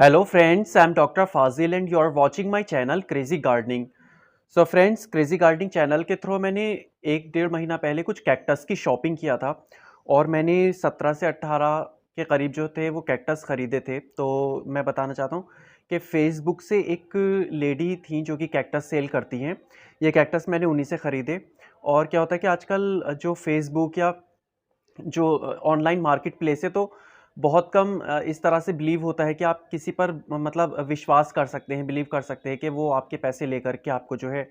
Hello friends, I'm Dr. Fazil and you are watching my channel Crazy Gardening. So friends, crazy gardening channel के through मैंने 1 डेढ़ महीना पहले कुछ cactus की शॉपिंग किया था और मैंने 17 से 18 के करीब जो थे वो कैक्टस ख़रीदे थे। तो मैं बताना चाहता हूँ कि फेसबुक से एक लेडी थी जो कि कैक्टस सेल करती हैं। ये कैक्टस मैंने उन्हीं से ख़रीदे। और क्या होता है कि आजकल जो फेसबुक या जो ऑनलाइन मार्केट प्लेस है तो बहुत कम इस तरह से बिलीव होता है कि आप किसी पर मतलब विश्वास कर सकते हैं, बिलीव कर सकते हैं कि वो आपके पैसे लेकर के आपको जो है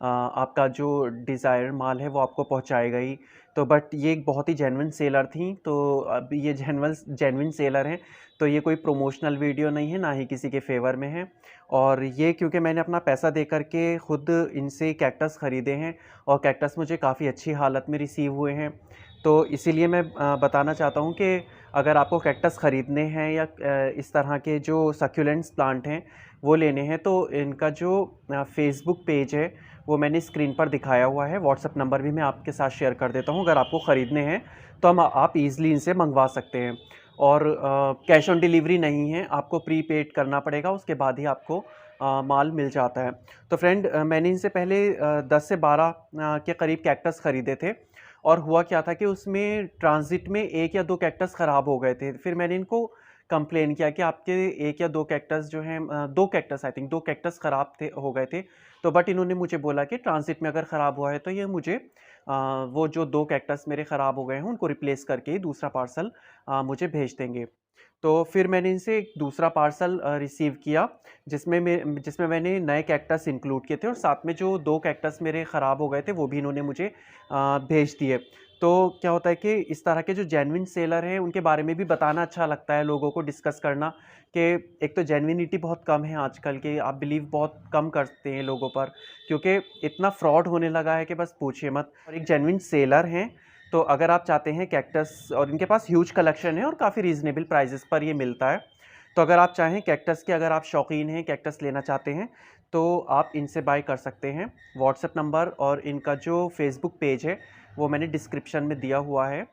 आपका जो डिज़ायर माल है वो आपको पहुंचाएगा ही। तो बट ये एक बहुत ही जेन्युइन सेलर थी। तो अब ये जेन्युइन सेलर हैं, तो ये कोई प्रमोशनल वीडियो नहीं है, ना ही किसी के फेवर में है। और ये क्योंकि मैंने अपना पैसा दे करके खुद इनसे कैक्टस ख़रीदे हैं और कैक्टस मुझे काफ़ी अच्छी हालत में रिसीव हुए हैं। तो इसीलिए मैं बताना चाहता हूँ कि अगर आपको कैक्टस ख़रीदने हैं या इस तरह के जो सक्यूलेंट्स प्लांट हैं वो लेने हैं तो इनका जो फेसबुक पेज है वो मैंने स्क्रीन पर दिखाया हुआ है। व्हाट्सएप नंबर भी मैं आपके साथ शेयर कर देता हूँ। अगर आपको ख़रीदने हैं तो आप ईज़िली इनसे मंगवा सकते हैं। और कैश ऑन डिलीवरी नहीं है, आपको प्री पेड करना पड़ेगा, उसके बाद ही आपको माल मिल जाता है। तो फ्रेंड, मैंने इनसे पहले 10 से 12 के करीब कैक्टस ख़रीदे थे। और हुआ क्या था कि उसमें ट्रांज़िट में 1 या 2 कैक्टस ख़राब हो गए थे। फिर मैंने इनको कंप्लेन किया कि आपके 1 या 2 कैक्टस जो हैं 2 कैक्टस, आई थिंक 2 कैक्टस ख़राब हो गए थे। तो बट इन्होंने मुझे बोला कि ट्रांज़िट में अगर ख़राब हुआ है तो ये मुझे वो जो 2 कैक्टस मेरे ख़राब हो गए हैं उनको रिप्लेस करके ही दूसरा पार्सल मुझे भेज देंगे। तो फिर मैंने इनसे एक दूसरा पार्सल रिसीव किया जिसमें मैंने नए कैक्टस इंक्लूड किए थे और साथ में जो 2 कैक्टस मेरे ख़राब हो गए थे वो भी इन्होंने मुझे भेज दिए। तो क्या होता है कि इस तरह के जो जेन्युइन सेलर हैं उनके बारे में भी बताना अच्छा लगता है लोगों को, डिस्कस करना कि एक तो जेन्युइनिटी बहुत कम है आजकल के, आप बिलीव बहुत कम करते हैं लोगों पर क्योंकि इतना फ्रॉड होने लगा है कि बस पूछिए मत। और एक जेन्युइन सेलर हैं, तो अगर आप चाहते हैं कैक्टस, और इनके पास ह्यूज कलेक्शन है और काफ़ी रीज़नेबल प्राइजेस पर ये मिलता है। तो अगर आप चाहें कैक्टस के, अगर आप शौकीन हैं, कैक्टस लेना चाहते हैं तो आप इनसे बाय कर सकते हैं। व्हाट्सएप नंबर और इनका जो फेसबुक पेज है वो मैंने डिस्क्रिप्शन में दिया हुआ है,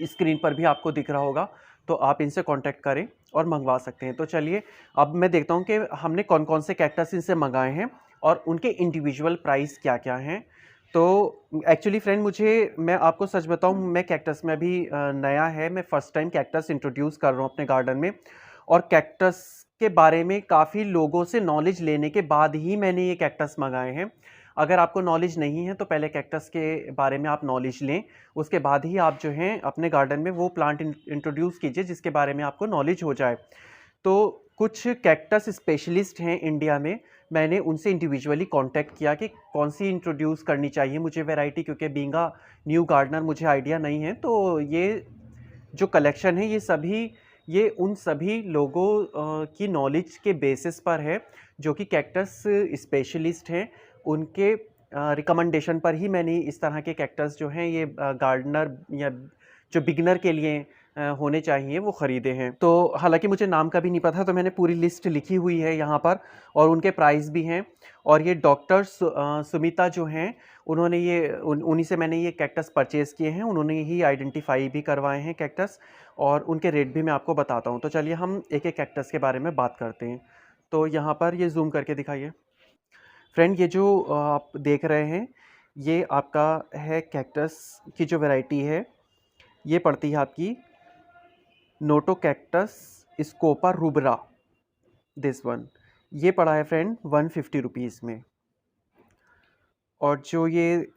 स्क्रीन पर भी आपको दिख रहा होगा। तो आप इनसे कांटेक्ट करें और मंगवा सकते हैं। तो चलिए अब मैं देखता हूँ कि हमने कौन कौन से कैक्टस इनसे मंगाए हैं और उनके इंडिविजुअल प्राइस क्या क्या हैं। तो एक्चुअली फ्रेंड, मैं आपको सच बताऊँ, मैं कैक्टस में अभी नया है, मैं फ़र्स्ट टाइम कैक्टस इंट्रोड्यूस कर रहा हूँ अपने गार्डन में। और कैक्टस के बारे में काफ़ी लोगों से नॉलेज लेने के बाद ही मैंने ये कैक्टस मंगाए हैं। अगर आपको नॉलेज नहीं है तो पहले कैक्टस के बारे में आप नॉलेज लें, उसके बाद ही आप जो हैं अपने गार्डन में वो प्लांट इंट्रोड्यूस कीजिए जिसके बारे में आपको नॉलेज हो जाए। तो कुछ कैक्टस स्पेशलिस्ट हैं इंडिया में, मैंने उनसे इंडिविजुअली कांटेक्ट किया कि कौन सी इंट्रोड्यूस करनी चाहिए मुझे वैरायटी, क्योंकि बीइंग अ न्यू गार्डनर मुझे आइडिया नहीं है। तो ये जो कलेक्शन है ये उन सभी लोगों की नॉलेज के बेसिस पर है जो कि कैक्टस स्पेशलिस्ट हैं। उनके रिकमेंडेशन पर ही मैंने इस तरह के कैक्टस जो हैं ये गार्डनर या जो बिगिनर के लिए होने चाहिए वो ख़रीदे हैं। तो हालांकि मुझे नाम का भी नहीं पता, तो मैंने पूरी लिस्ट लिखी हुई है यहाँ पर और उनके प्राइस भी हैं। और ये डॉक्टर सुमिता जो हैं, उन्होंने उन्हीं से मैंने ये कैक्टस परचेज़ किए हैं, उन्होंने ही आइडेंटिफाई भी करवाए हैं कैक्टस, और उनके रेट भी मैं आपको बताता हूँ। तो चलिए हम एक एक कैक्टस के बारे में बात करते हैं। तो यहाँ पर ये जूम करके दिखाइए फ्रेंड, ये जो आप देख रहे हैं ये आपका है कैक्टस की जो वैरायटी है, ये पड़ती है आपकी नोटो कैक्टस स्कोपा रूबरा, दिस वन। ये पड़ा है फ्रेंड 150 रुपीज़ में। और जो ये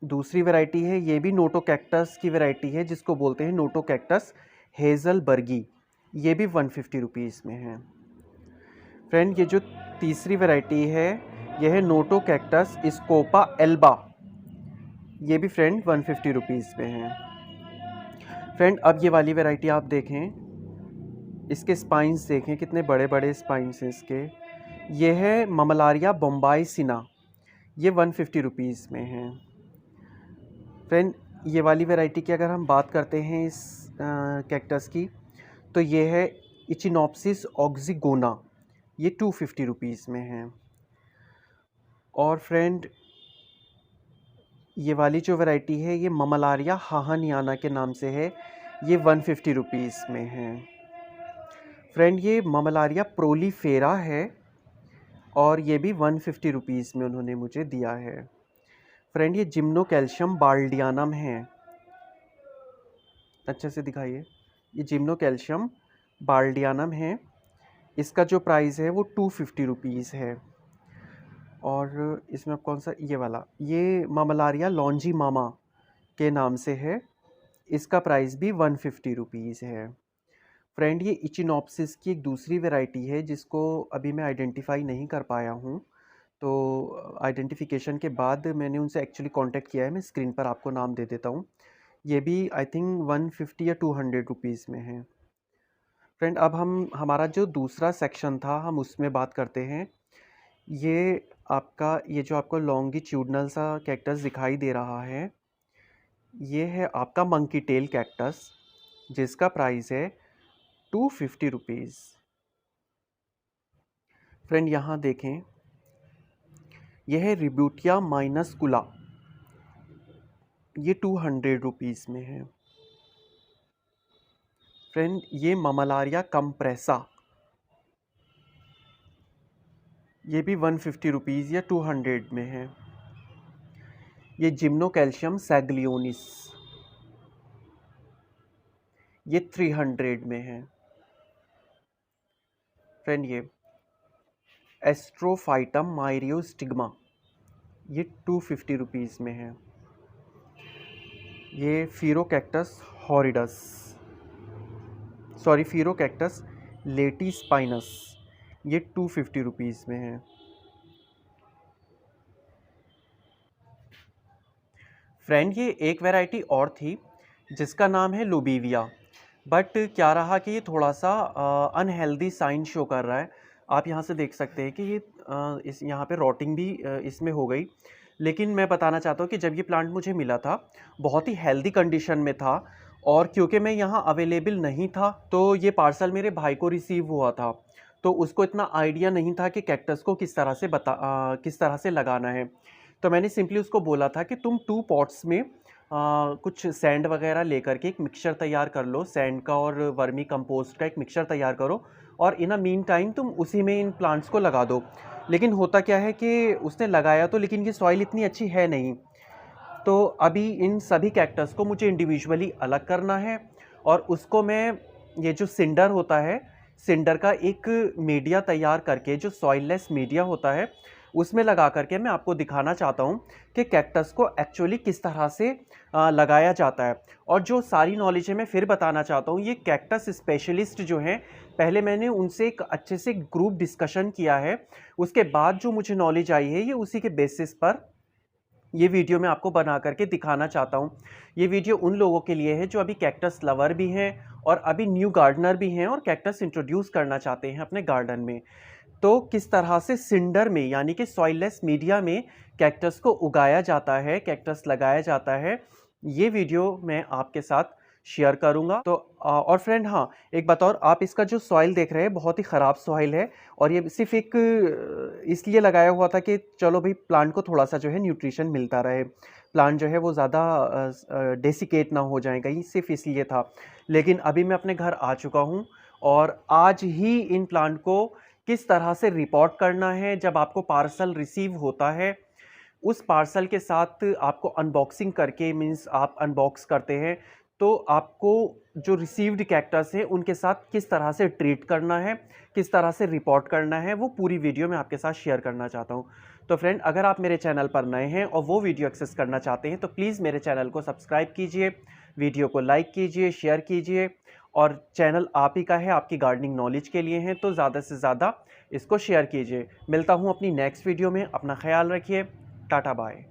दूसरी वैरायटी है ये भी नोटो कैक्टस की वैरायटी है जिसको बोलते हैं नोटो कैक्टस हेज़ल बर्गी, ये भी 150 रुपीज़ में है। फ्रेंड, ये जो तीसरी वैरायटी है ये है नोटो कैक्टस स्कोपा एल्बा, ये भी फ्रेंड 150 रुपीज़ में है। फ्रेंड, अब ये वाली वैरायटी आप देखें, इसके स्पाइंस देखें कितने बड़े बड़े स्पाइंस हैं इसके। ये है ममलारिया बम्बाई सिना, ये 150 रुपीज़ में है। फ्रेंड, ये वाली वैरायटी की अगर हम बात करते हैं इस कैक्टस की, तो ये है इचिनोप्सिस ऑक्सीगोना, ये 250 रुपीज़ में है। और फ्रेंड, ये वाली जो वैरायटी है ये ममलारिया हाहानियाना के नाम से है, ये 150 रुपीज़ में है। फ्रेंड ये ममलारिया प्रोलीफेरा है और ये भी 150 रुपीज़ में उन्होंने मुझे दिया है। फ्रेंड ये जिम्नो कैल्शियम बाल्डियानम है। अच्छे से दिखाइए। ये जिम्नो कैल्शियम बाल्डियानम है। इसका जो प्राइस है वो 250 रुपीज़ है। और इसमें अब कौन सा, ये वाला, ये ममलारिया लॉन्जी मामा के नाम से है। इसका प्राइस भी 150 रुपीज़ है। फ्रेंड ये इचिनॉप्सिस की एक दूसरी वैरायटी है जिसको अभी मैं आइडेंटिफाई नहीं कर पाया हूँ। तो आइडेंटिफिकेशन के बाद मैंने उनसे एक्चुअली कांटेक्ट किया है। मैं स्क्रीन पर आपको नाम दे देता हूँ। ये भी आई थिंक 150 या 200 रुपीज़ में है। फ्रेंड अब हम हमारा जो दूसरा सेक्शन था हम उसमें बात करते हैं। ये जो आपको लॉन्गिट्यूडनल सा कैक्टस दिखाई दे रहा है, ये है आपका मंकी टेल कैक्टस, जिसका प्राइस है 250 रुपीज़। फ्रेंड यहाँ देखें, यह है रिब्यूटिया माइनस्कुला, ये 200 रुपीज़ में है। फ्रेंड ये ममलारिया कंप्रेसा, ये भी 150 रुपीज़ या 200 में है। ये जिम्नो कैल्शियम सैग्लियोनिस, ये 300 में है। फ्रेंड ये एस्ट्रोफाइटम माइरियोस्टिग्मा, ये 250 रुपीज़ में है। ये फिरोकैक्टस हॉरिडस, सॉरी फिरोकैक्टस लेटिस्पाइनस, ये 250 रुपीज़ में है। फ्रेंड ये एक वैरायटी और थी जिसका नाम है लुबीविया, बट क्या रहा कि ये थोड़ा सा अनहेल्दी साइन शो कर रहा है। आप यहाँ से देख सकते हैं कि ये इस यहाँ पे रॉटिंग भी इसमें हो गई। लेकिन मैं बताना चाहता हूँ कि जब ये प्लांट मुझे मिला था बहुत ही हेल्दी कंडीशन में था, और क्योंकि मैं यहाँ अवेलेबल नहीं था तो ये पार्सल मेरे भाई को रिसीव हुआ था, तो उसको इतना आइडिया नहीं था कि कैक्टस को किस तरह से लगाना है। तो मैंने सिंपली उसको बोला था कि तुम 2 पॉट्स में कुछ सैंड वगैरह लेकर के एक मिक्सचर तैयार कर लो, सैंड का और वर्मी कंपोस्ट का एक मिक्सचर तैयार करो, और इन अ मीन टाइम तुम उसी में इन प्लांट्स को लगा दो। लेकिन होता क्या है कि उसने लगाया तो, लेकिन ये सॉइल इतनी अच्छी है नहीं। तो अभी इन सभी कैक्टस को मुझे इंडिविजुअली अलग करना है, और उसको मैं, ये जो सिंडर होता है, सिंडर का एक मीडिया तैयार करके, जो सॉइललेस मीडिया होता है, उसमें लगा करके मैं आपको दिखाना चाहता हूँ कि कैक्टस को एक्चुअली किस तरह से लगाया जाता है। और जो सारी नॉलेज है मैं फिर बताना चाहता हूँ, ये कैक्टस स्पेशलिस्ट जो हैं, पहले मैंने उनसे एक अच्छे से ग्रुप डिस्कशन किया है, उसके बाद जो मुझे नॉलेज आई है ये उसी के बेसिस पर ये वीडियो मैं आपको बना करके दिखाना चाहता हूँ। ये वीडियो उन लोगों के लिए है जो अभी कैक्टस लवर भी हैं और अभी न्यू गार्डनर भी हैं और कैक्टस इंट्रोड्यूस करना चाहते हैं अपने गार्डन में। तो किस तरह से सिंडर में, यानी कि सॉइललेस मीडिया में कैक्टस को उगाया जाता है, कैक्टस लगाया जाता है, ये वीडियो मैं आपके साथ शेयर करूंगा। तो और फ्रेंड हाँ, एक बात और, आप इसका जो सॉइल देख रहे हैं बहुत ही ख़राब सॉइल है, और ये सिर्फ एक इसलिए लगाया हुआ था कि चलो भाई प्लांट को थोड़ा सा जो है न्यूट्रिशन मिलता रहे, प्लांट जो है वो ज़्यादा डेसिकेट ना हो जाएगा, ये सिर्फ इसलिए था। लेकिन अभी मैं अपने घर आ चुका हूँ और आज ही इन प्लांट को किस तरह से रिपोर्ट करना है, जब आपको पार्सल रिसीव होता है उस पार्सल के साथ आपको अनबॉक्सिंग करके, मीन्स आप अनबॉक्स करते हैं, तो आपको जो रिसीव्ड कैक्टस है उनके साथ किस तरह से ट्रीट करना है, किस तरह से रिपोर्ट करना है, वो पूरी वीडियो मैं आपके साथ शेयर करना चाहता हूँ। तो फ्रेंड अगर आप मेरे चैनल पर नए हैं और वो वीडियो एक्सेस करना चाहते हैं तो प्लीज़ मेरे चैनल को सब्सक्राइब कीजिए, वीडियो को लाइक कीजिए, शेयर कीजिए, और चैनल आप ही का है, आपकी गार्डनिंग नॉलेज के लिए है, तो ज़्यादा से ज़्यादा इसको शेयर कीजिए। मिलता हूँ अपनी नेक्स्ट वीडियो में, अपना ख्याल रखिए, टाटा बाय।